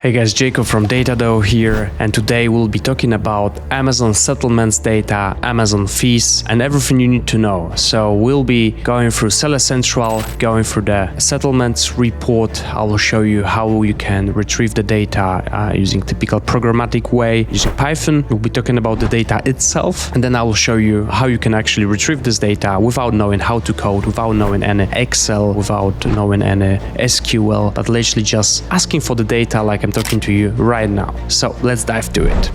Hey guys, Jacob from DataDoe here, and today we'll be talking about Amazon settlements data, Amazon fees, and everything you need to know. So we'll be going through Seller Central, going through the settlements report. I will show you how you can retrieve the data using typical programmatic way, using Python. We'll be talking about the data itself, and then I will show you how you can actually retrieve this data without knowing how to code, without knowing any Excel, without knowing any SQL, but literally just asking for the data like I'm talking to you right now. So let's dive to it.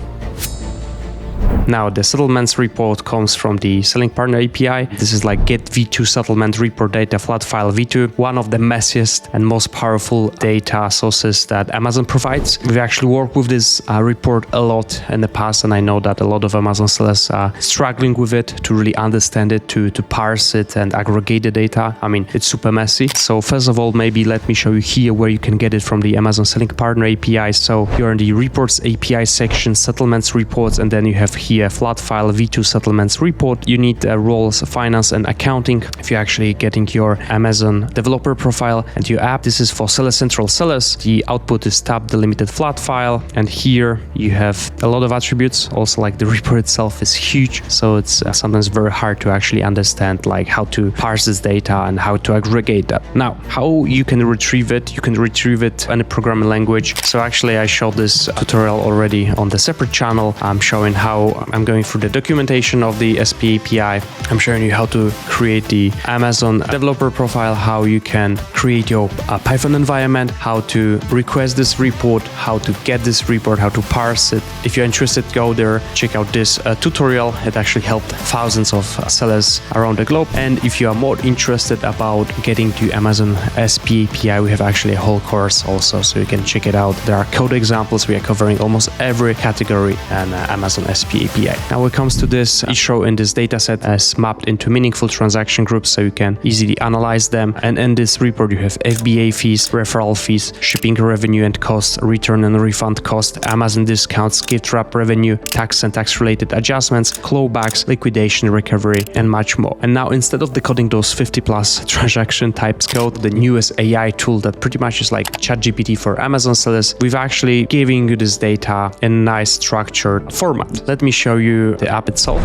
Now, the settlements report comes from the Selling Partner API. This is like get V2 settlement report data flat file V2, one of the messiest and most powerful data sources that Amazon provides. We've actually worked with this report a lot in the past, and I know that a lot of Amazon sellers are struggling with it to really understand it, to parse it and aggregate the data. I mean, it's super messy. So first of all, maybe let me show you here where you can get it from the Amazon Selling Partner API. So you're in the reports API section, settlements reports, and then you have here flat file V2 settlements report. You need roles finance and accounting. If you're actually getting your Amazon developer profile and your app, this is for Seller Central sellers. The output is tab delimited flat file, and here you have a lot of attributes. Also, like the report itself is huge, so it's sometimes very hard to actually understand like how to parse this data and how to aggregate that. Now, how you can retrieve it? You can retrieve it in a programming language. So actually, I showed this tutorial already on the separate channel. I'm showing how I'm going through the documentation of the SP API. I'm showing you how to create the Amazon developer profile, how you can create your Python environment, how to request this report, how to get this report, how to parse it. If you're interested, go there, check out this tutorial. It actually helped thousands of sellers around the globe. And if you are more interested about getting to Amazon SP API, we have actually a whole course also, so you can check it out. There are code examples. We are covering almost every category in Amazon SP API. Now, when it comes to this, each row in this dataset is mapped into meaningful transaction groups, so you can easily analyze them. And in this report, you have FBA fees, referral fees, shipping revenue and costs, return and refund cost, Amazon discounts, gift wrap revenue, tax and tax-related adjustments, clawbacks, liquidation recovery, and much more. And now, instead of decoding those 50+ transaction types code, the newest AI tool that pretty much is like ChatGPT for Amazon sellers, we've actually giving you this data in a nice structured format. Let me show you the app itself.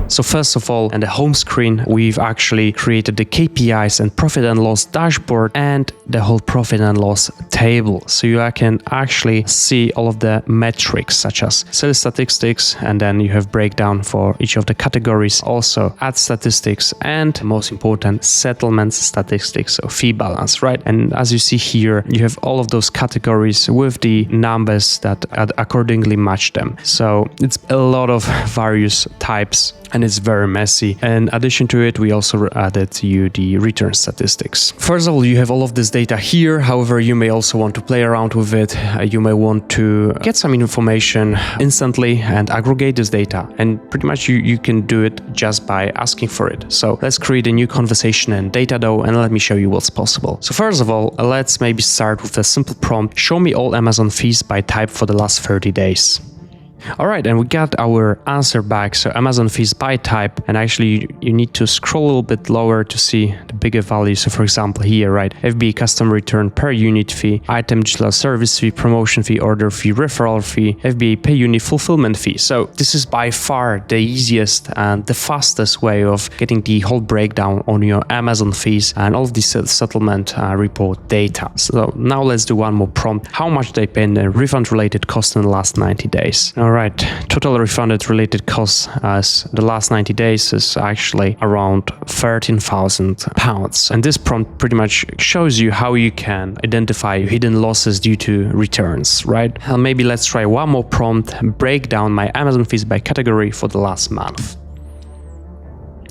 So first of all, in the home screen, we've actually created the KPIs and profit and loss dashboard and the whole profit and loss table. So you can actually see all of the metrics such as sales statistics, and then you have breakdown for each of the categories, also ad statistics, and most important, settlements statistics, so fee balance, right? And as you see here, you have all of those categories with the numbers that accordingly match them. So it's a lot of various types, and it's very messy. In addition to it, we also added you the return statistics. First of all, you have all of this data here. However, you may also want to play around with it. You may want to get some information instantly and aggregate this data. And pretty much you can do it just by asking for it. So let's create a new conversation in DataDoe and let me show you what's possible. So first of all, let's maybe start with a simple prompt. Show me all Amazon fees by type for the last 30 days. All right, and we got our answer back. So Amazon fees by type, and actually you need to scroll a little bit lower to see the bigger value. So for example here, right, FBA custom return per unit fee, item digital service fee, promotion fee, order fee, referral fee, FBA pay unit fulfillment fee. So this is by far the easiest and the fastest way of getting the whole breakdown on your Amazon fees and all of this settlement report data. So now let's do one more prompt. How much they pay in the refund related cost in the last 90 days? All right, total refunded related costs as the last 90 days is actually around £13,000. And this prompt pretty much shows you how you can identify hidden losses due to returns, right? Maybe let's try one more prompt, break down my Amazon fees by category for the last month.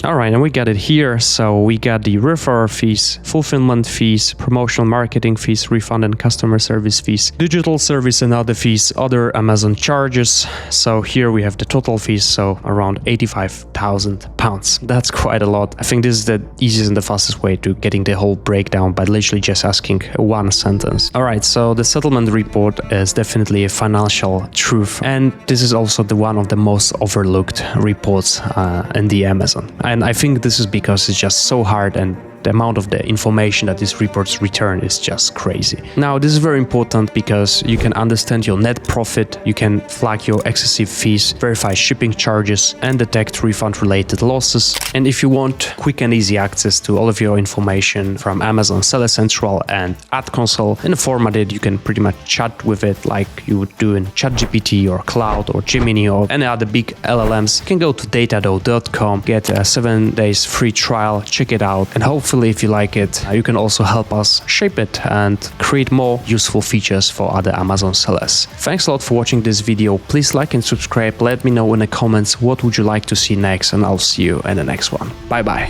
All right, and we got it here. So we got the referral fees, fulfillment fees, promotional marketing fees, refund and customer service fees, digital service and other fees, other Amazon charges. So here we have the total fees, so around £85,000. That's quite a lot. I think this is the easiest and the fastest way to getting the whole breakdown by literally just asking one sentence. All right, so the settlement report is definitely a financial truth, and this is also the one of the most overlooked reports in the Amazon. And I think this is because it's just so hard and the amount of the information that these reports return is just crazy. Now, this is very important because you can understand your net profit, you can flag your excessive fees, verify shipping charges, and detect refund-related losses. And if you want quick and easy access to all of your information from Amazon Seller Central and Ad Console in a format that you can pretty much chat with it like you would do in ChatGPT or Cloud or Gemini or any other big LLMs, you can go to DataDoe.com, get a 7 days free trial, check it out, and hopefully if you like it, you can also help us shape it and create more useful features for other Amazon sellers. Thanks a lot for watching this video. Please like and subscribe. Let me know in the comments what would you like to see next, and I'll see you in the next one. Bye bye.